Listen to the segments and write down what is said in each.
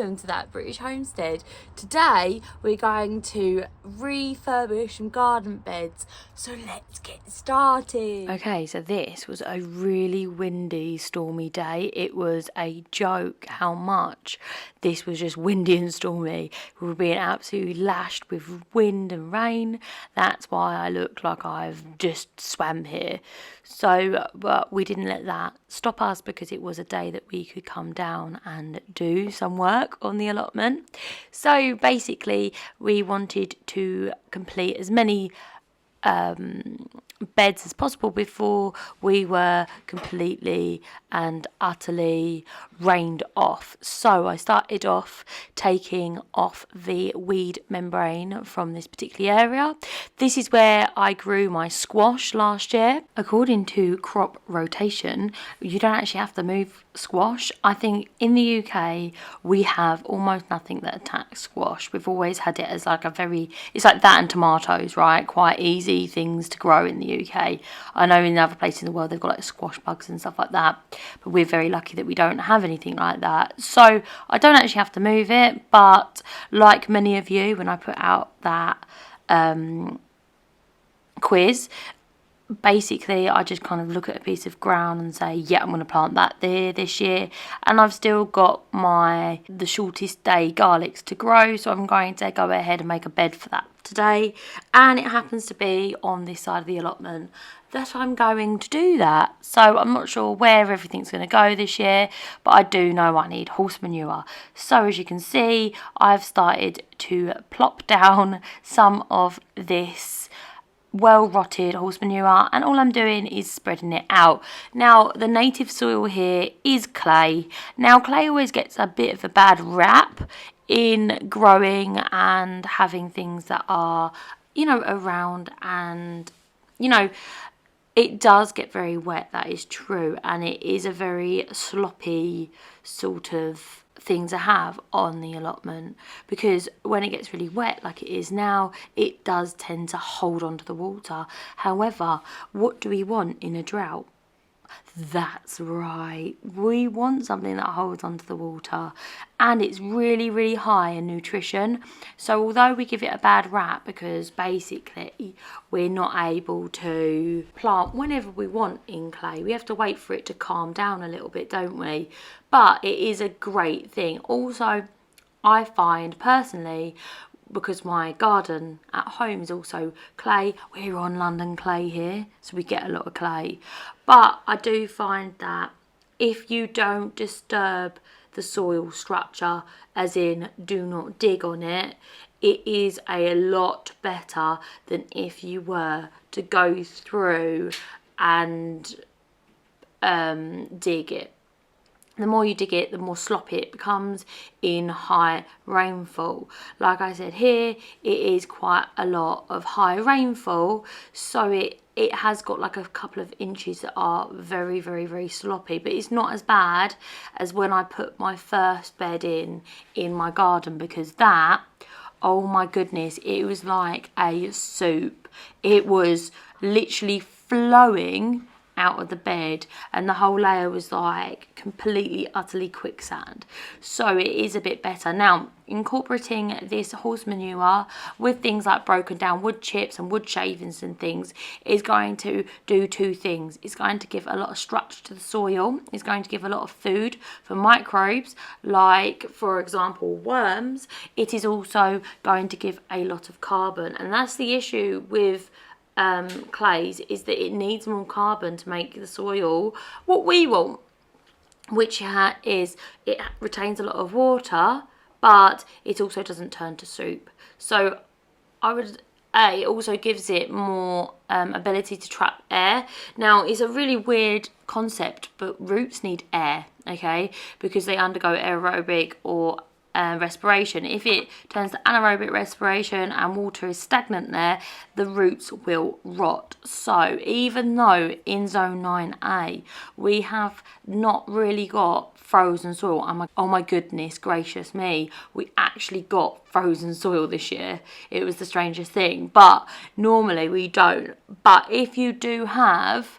Welcome to that British homestead. Today we're going to refurbish some garden beds, so let's get started. Okay, so this was a really windy, stormy day. It was a joke how much this was just windy and stormy. We were being absolutely lashed with wind and rain. That's why I look like I've just swam here. So, but we didn't let that stop us because it was a day that we could come down and do some work on the allotment. So basically, we wanted to complete as many beds as possible before we were completely and utterly rained off. So I started off taking off the weed membrane from this particular area. This is where I grew my squash last year. According to crop rotation, you don't actually have to move squash. I think in the UK we have almost nothing that attacks squash. We've always had it as like it's like that and tomatoes, right? Quite easy things to grow in the UK. I know in other places in the world they've got like squash bugs and stuff like that, but we're very lucky that we don't have anything like that. So I don't actually have to move it, but like many of you, when I put out that quiz, basically I just kind of look at a piece of ground and say, yeah, I'm going to plant that there this year. And I've still got the shortest day garlics to grow, so I'm going to go ahead and make a bed for that today. And it happens to be on this side of the allotment that I'm going to do that. So I'm not sure where everything's going to go this year, but I do know I need horse manure. So as you can see, I've started to plop down some of this well rotted horse manure, and all I'm doing is spreading it out. Now the native soil here is clay. Now clay always gets a bit of a bad rap in growing and having things that are, around, and it does get very wet, that is true, and it is a very sloppy sort of thing to have on the allotment, because when it gets really wet like it is now, it does tend to hold onto the water. However, what do we want in a drought? That's right, we want something that holds onto the water, and it's really, really high in nutrition. So although we give it a bad rap because basically we're not able to plant whenever we want in clay, we have to wait for it to calm down a little bit, don't we? But it is a great thing. Also, I find personally, because my garden at home is also clay, we're on London clay here, so we get a lot of clay. But I do find that if you don't disturb the soil structure, as in do not dig on it, it is a lot better than if you were to go through and dig it. The more you dig it, the more sloppy it becomes in high rainfall. Like I said, here it is quite a lot of high rainfall, so it has got like a couple of inches that are very, very, very sloppy, but it's not as bad as when I put my first bed in my garden, because that, oh my goodness, it was like a soup. It was literally flowing out of the bed, and the whole layer was like completely utterly quicksand. So it is a bit better. Now, incorporating this horse manure with things like broken down wood chips and wood shavings and things is going to do two things. It's going to give a lot of structure to the soil. It's going to give a lot of food for microbes, like for example worms. It is also going to give a lot of carbon, and that's the issue with clays, is that it needs more carbon to make the soil what we want, which is it retains a lot of water, but it also doesn't turn to soup. So it also gives it more ability to trap air. Now, it's a really weird concept, but roots need air, okay, because they undergo aerobic or respiration. If it turns to anaerobic respiration and water is stagnant there, the roots will rot. So even though in zone 9A we have not really got frozen soil, oh my goodness gracious me, we actually got frozen soil this year. It was the strangest thing, but normally we don't. But if you do have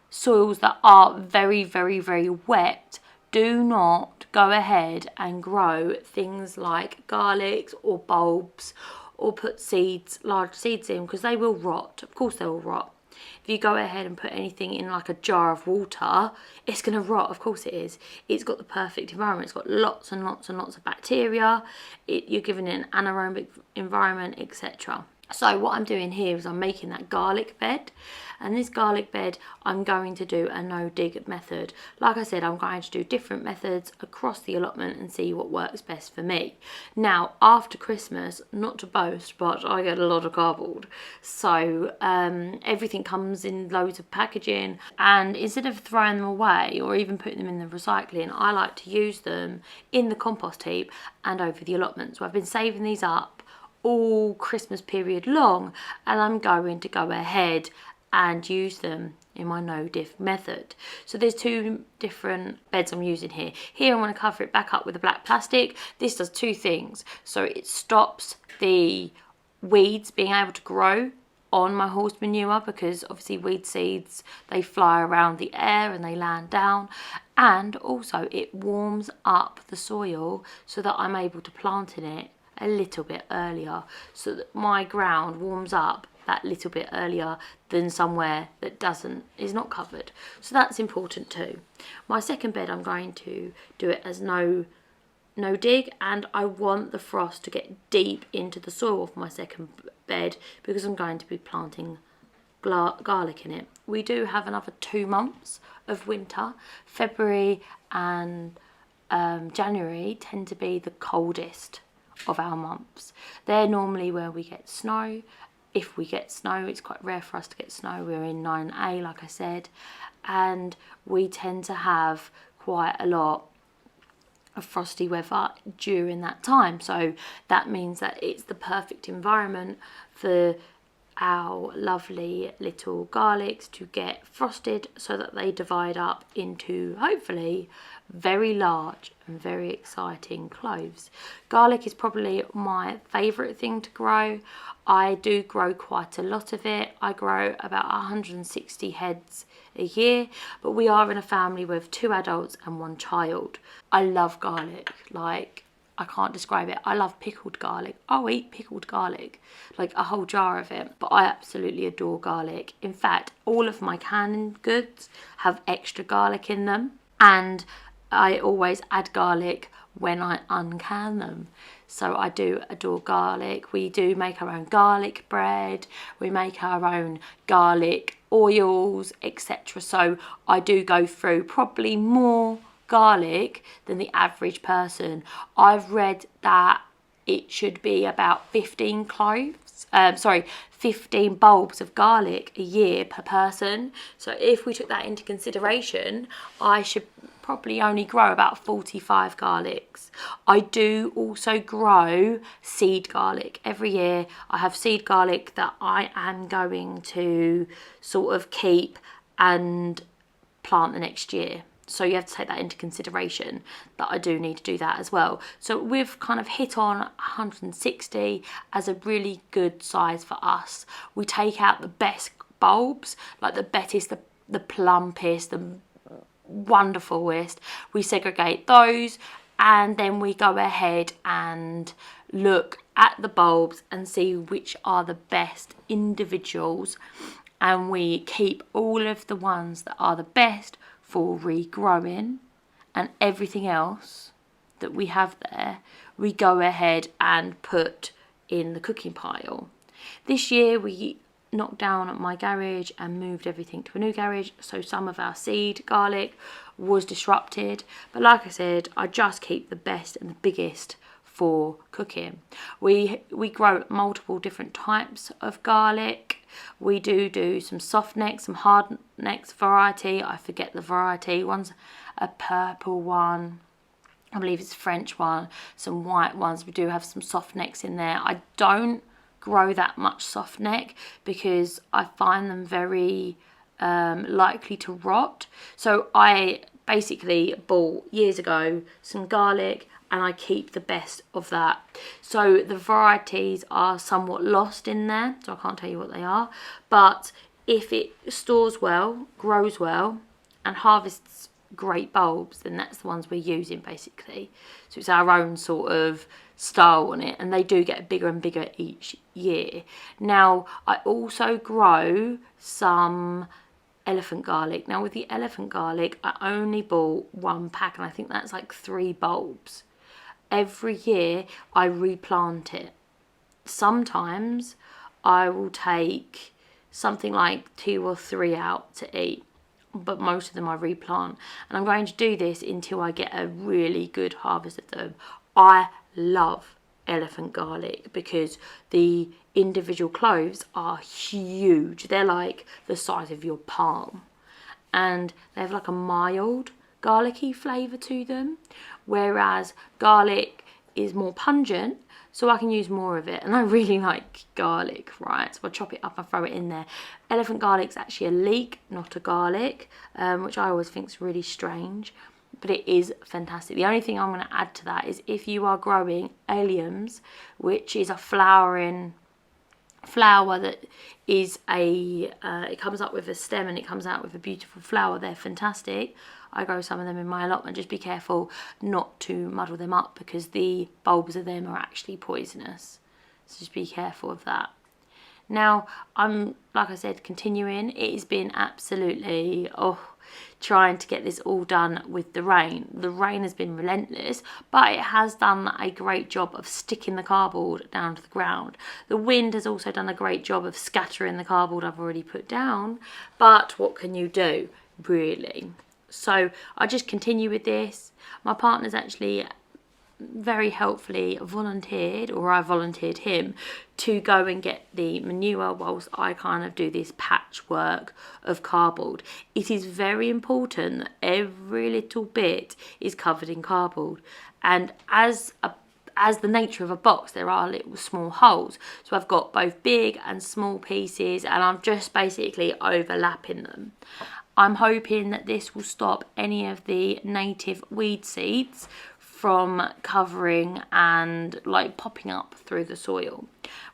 soils that are very, very, very wet, do not go ahead and grow things like garlics or bulbs or put seeds, large seeds in, because they will rot. Of course they will rot. If you go ahead and put anything in like a jar of water, it's going to rot. Of course it is. It's got the perfect environment. It's got lots and lots and lots of bacteria. You're giving it an anaerobic environment, etc. So what I'm doing here is I'm making that garlic bed, and this garlic bed I'm going to do a no dig method. Like I said, I'm going to do different methods across the allotment and see what works best for me. Now after Christmas, not to boast, but I get a lot of cardboard, so everything comes in loads of packaging, and instead of throwing them away or even putting them in the recycling, I like to use them in the compost heap and over the allotment. So I've been saving these up all Christmas period long, and I'm going to go ahead and use them in my no diff method. So there's two different beds I'm using here. Here I'm going to cover it back up with a black plastic. This does two things. So it stops the weeds being able to grow on my horse manure, because obviously weed seeds, they fly around the air and they land down, and also it warms up the soil so that I'm able to plant in it a little bit earlier, so that my ground warms up that little bit earlier than somewhere that is not covered. So that's important too. My second bed, I'm going to do it as no dig, and I want the frost to get deep into the soil for my second bed, because I'm going to be planting garlic in it. We do have another 2 months of winter. February and January tend to be the coldest of our months. They're normally where we get snow. If we get snow, it's quite rare for us to get snow. We're in 9A, like I said, and we tend to have quite a lot of frosty weather during that time. So that means that it's the perfect environment for our lovely little garlics to get frosted, so that they divide up into hopefully very large and very exciting cloves. Garlic is probably my favourite thing to grow. I do grow quite a lot of it. I grow about 160 heads a year, but we are in a family with 2 adults and 1 child. I love garlic, like I can't describe it. I love pickled garlic. I'll eat pickled garlic, like a whole jar of it. But I absolutely adore garlic. In fact, all of my canned goods have extra garlic in them, and I always add garlic when I uncan them. So I do adore garlic. We do make our own garlic bread. We make our own garlic oils, etc. So I do go through probably more garlic than the average person. I've read that it should be about 15 bulbs of garlic a year per person. So if we took that into consideration, I should probably only grow about 45 garlics. I do also grow seed garlic every year. I have seed garlic that I am going to sort of keep and plant the next year. So you have to take that into consideration, that I do need to do that as well. So we've kind of hit on 160 as a really good size for us. We take out the best bulbs, like the bettest, the plumpest, the wonderfulest. We segregate those, and then we go ahead and look at the bulbs and see which are the best individuals, and we keep all of the ones that are the best for regrowing, and everything else that we have there we go ahead and put in the cooking pile. This year we knocked down my garage and moved everything to a new garage, so some of our seed garlic was disrupted, but like I said, I just keep the best and the biggest for cooking. We grow multiple different types of garlic. We do some soft necks, some hard necks variety. I forget the variety. One's a purple one, I believe it's a French one, some white ones. We do have some soft necks in there. I don't grow that much soft neck because I find them very likely to rot. So I basically bought years ago some garlic, and I keep the best of that. So the varieties are somewhat lost in there, so I can't tell you what they are. But if it stores well, grows well, and harvests great bulbs, then that's the ones we're using basically. So it's our own sort of style on it, and they do get bigger and bigger each year. Now I also grow some elephant garlic. Now with the elephant garlic, I only bought 1 pack, and I think that's like 3 bulbs. Every year I replant it. Sometimes I will take something like 2 or 3 out to eat, but most of them I replant, and I'm going to do this until I get a really good harvest of them. I love elephant garlic because the individual cloves are huge. They're like the size of your palm, and they have like a mild garlicky flavour to them, whereas garlic is more pungent, so I can use more of it. And I really like garlic, right? So I chop it up and throw it in there. Elephant garlic's actually a leek, not a garlic, which I always think is really strange, but it is fantastic. The only thing I'm going to add to that is if you are growing alliums, which is a flower that is it comes up with a stem and it comes out with a beautiful flower. They're fantastic. I grow some of them in my allotment. Just be careful not to muddle them up because the bulbs of them are actually poisonous. So just be careful of that. Now, I'm, like I said, continuing. It has been absolutely, trying to get this all done with the rain. The rain has been relentless, but it has done a great job of sticking the cardboard down to the ground. The wind has also done a great job of scattering the cardboard I've already put down, but what can you do, really? So I just continue with this. My partner's actually very helpfully volunteered, or I volunteered him to go and get the manure whilst I kind of do this patchwork of cardboard. It is very important that every little bit is covered in cardboard, and as the nature of a box, there are little small holes, so I've got both big and small pieces, and I'm just basically overlapping them. I'm hoping that this will stop any of the native weed seeds from covering and like popping up through the soil.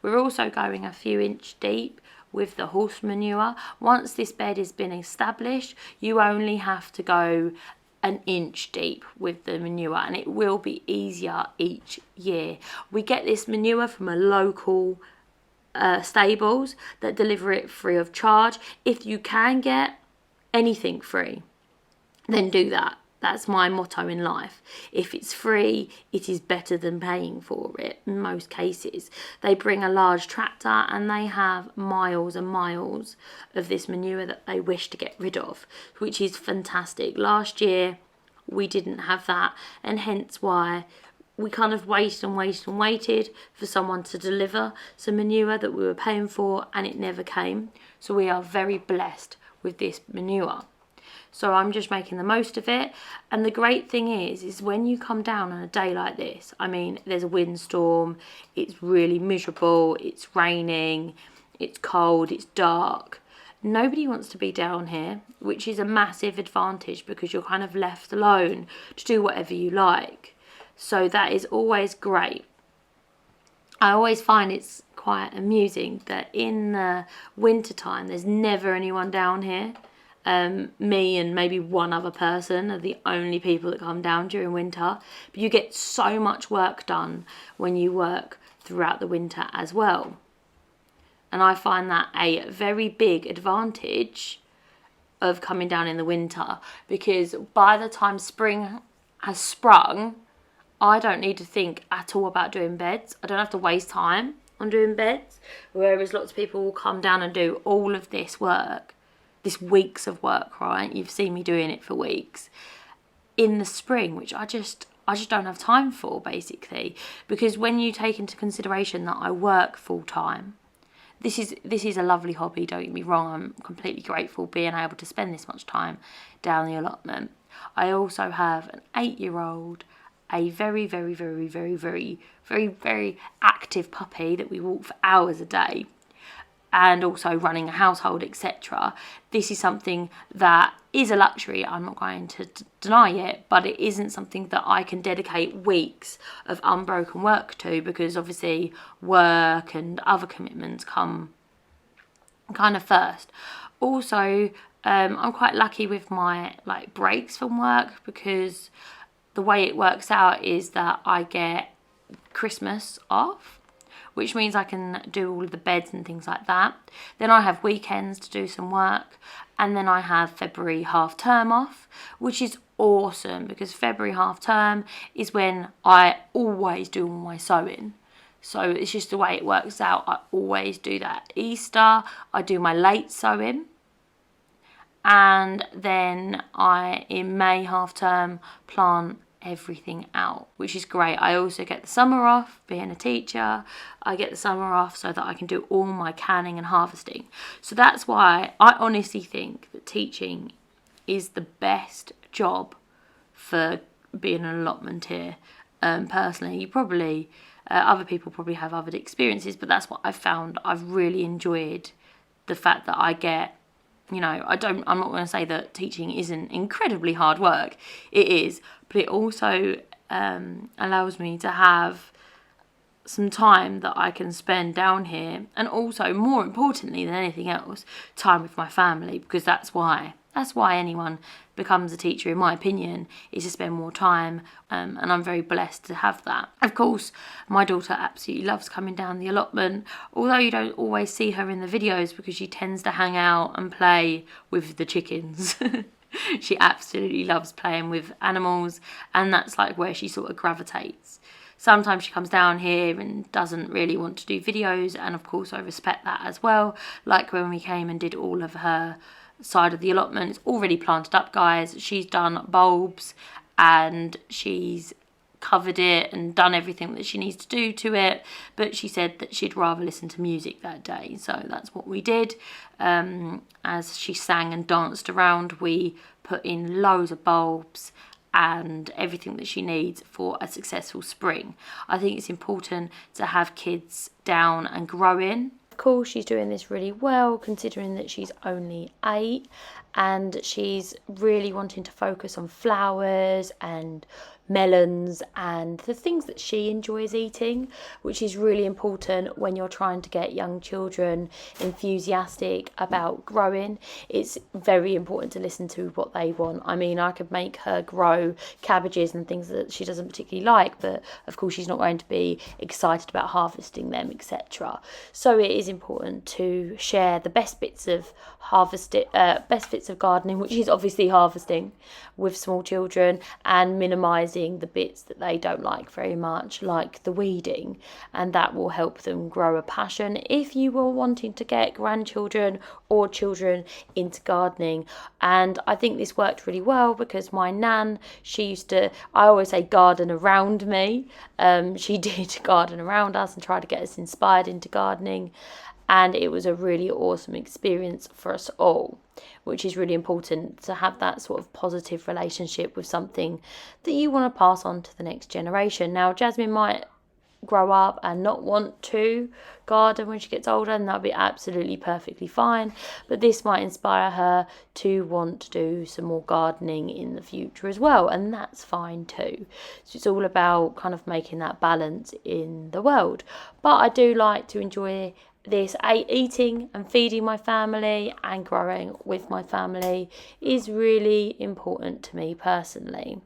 We're also going a few inch deep with the horse manure. Once this bed has been established, you only have to go an inch deep with the manure, and it will be easier each year. We get this manure from a local stables that deliver it free of charge. If you can get anything free, then do that. That's my motto in life. If it's free, it is better than paying for it in most cases. They bring a large tractor and they have miles and miles of this manure that they wish to get rid of, which is fantastic. Last year we didn't have that, and hence why we kind of waited and waited and waited for someone to deliver some manure that we were paying for, and it never came. So we are very blessed with this manure. So I'm just making the most of it. And the great thing is when you come down on a day like this, I mean, there's a windstorm, it's really miserable, it's raining, it's cold, it's dark. Nobody wants to be down here, which is a massive advantage because you're kind of left alone to do whatever you like. So that is always great. I always find it's quite amusing that in the winter time there's never anyone down here. Me and maybe one other person are the only people that come down during winter, but you get so much work done when you work throughout the winter as well. And I find that a very big advantage of coming down in the winter, because by the time spring has sprung, I don't need to think at all about doing beds. I don't have to waste time on doing beds, whereas lots of people will come down and do all of this work, this weeks of work, right? You've seen me doing it for weeks in the spring, which I just don't have time for, basically, because when you take into consideration that I work full time, this is a lovely hobby, don't get me wrong. I'm completely grateful being able to spend this much time down the allotment. I also have an 8-year-old, a very, very, very, very, very, very, very active puppy that we walk for hours a day, and also running a household, etc. This is something that is a luxury, I'm not going to deny it, but it isn't something that I can dedicate weeks of unbroken work to, because obviously work and other commitments come kind of first. Also, I'm quite lucky with my like breaks from work, because the way it works out is that I get Christmas off, which means I can do all of the beds and things like that. Then I have weekends to do some work, and then I have February half term off, which is awesome because February half term is when I always do all my sewing. So it's just the way it works out. I always do that. Easter, I do my late sewing. And then I, in May half term, plant everything out, which is great. I also get the summer off, being a teacher. I get the summer off so that I can do all my canning and harvesting. So that's why I honestly think that teaching is the best job for being an allotmenteer. Personally, you probably, other people probably have other experiences, but that's what I've found. I've really enjoyed the fact that I get, I'm not going to say that teaching isn't incredibly hard work. It is, but it also allows me to have some time that I can spend down here, and also, more importantly than anything else, time with my family, because that's why anyone becomes a teacher, in my opinion, is to spend more time, and I'm very blessed to have that. Of course, my daughter absolutely loves coming down the allotment, although you don't always see her in the videos because she tends to hang out and play with the chickens. She absolutely loves playing with animals, and that's like where she sort of gravitates. Sometimes she comes down here and doesn't really want to do videos, and of course I respect that as well. Like when we came and did all of her side of the allotment, it's already planted up, guys. She's done bulbs and she's covered it and done everything that she needs to do to it, but she said that she'd rather listen to music that day, so that's what we did. As she sang and danced around, we put in loads of bulbs and everything that she needs for a successful spring. I think it's important to have kids down and growing. Of course, she's doing this really well considering that she's only 8, and she's really wanting to focus on flowers and melons and the things that she enjoys eating, which is really important when you're trying to get young children enthusiastic about growing. It's very important to listen to what they want. I mean, I could make her grow cabbages and things that she doesn't particularly like, but of course she's not going to be excited about harvesting them, etc. So it is important to share the best bits of gardening, which is obviously harvesting, with small children, and minimising the bits that they don't like very much, like the weeding, and that will help them grow a passion if you were wanting to get grandchildren or children into gardening. And I think this worked really well because my nan, she used to, I always say, garden around me. She did garden around us and try to get us inspired into gardening, and it was a really awesome experience for us all, which is really important, to have that sort of positive relationship with something that you want to pass on to the next generation. Now, Jasmine might grow up and not want to garden when she gets older, and that'll be absolutely perfectly fine, but this might inspire her to want to do some more gardening in the future as well, and that's fine too. So it's all about kind of making that balance in the world. But I do like to enjoy this. Eating and feeding my family and growing with my family is really important to me personally.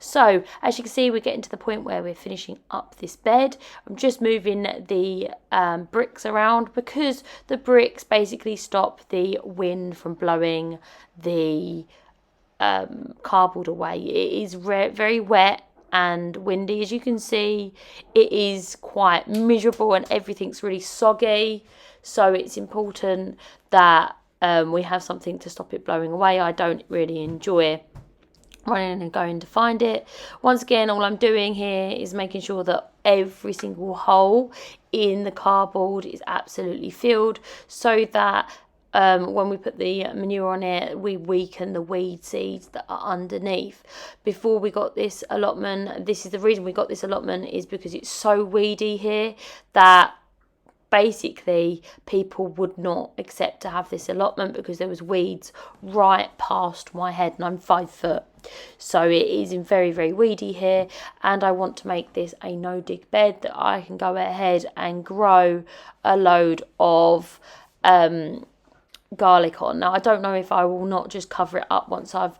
So as you can see, we're getting to the point where we're finishing up this bed. I'm just moving the bricks around because the bricks basically stop the wind from blowing the cardboard away. It is very wet and windy. As you can see, it is quite miserable and everything's really soggy, so it's important that we have something to stop it blowing away. I don't really enjoy running and going to find it. Once again, all I'm doing here is making sure that every single hole in the cardboard is absolutely filled, so that when we put the manure on it, we weaken the weed seeds that are underneath. Before we got this allotment, this is the reason we got this allotment, is because it's so weedy here that basically people would not accept to have this allotment because there was weeds right past my head, and I'm 5 foot. So it is very weedy here, and I want to make this a no dig bed that I can go ahead and grow a load of garlic on. Now I don't know if I will not just cover it up once I've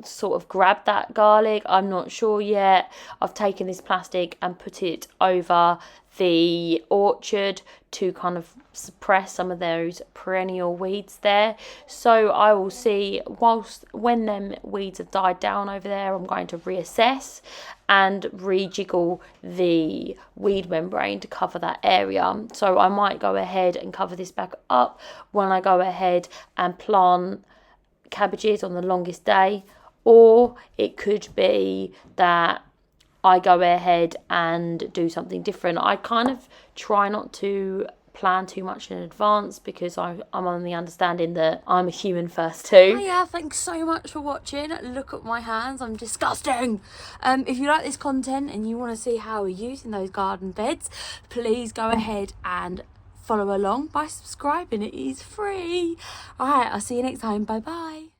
sort of grabbed that garlic. I'm not sure yet. I've taken this plastic and put it over the orchard to kind of suppress some of those perennial weeds there. So I will see when them weeds have died down over there, I'm going to reassess and rejiggle the weed membrane to cover that area. So I might go ahead and cover this back up when I go ahead and plant cabbages on the longest day, or it could be that I go ahead and do something different. I kind of try not to plan too much in advance because I'm on the understanding that I'm a human first too. Oh yeah, thanks so much for watching. Look at my hands, I'm disgusting. If you like this content and you want to see how we're using those garden beds, please go ahead and follow along by subscribing. It is free. All right, I'll see you next time. Bye bye.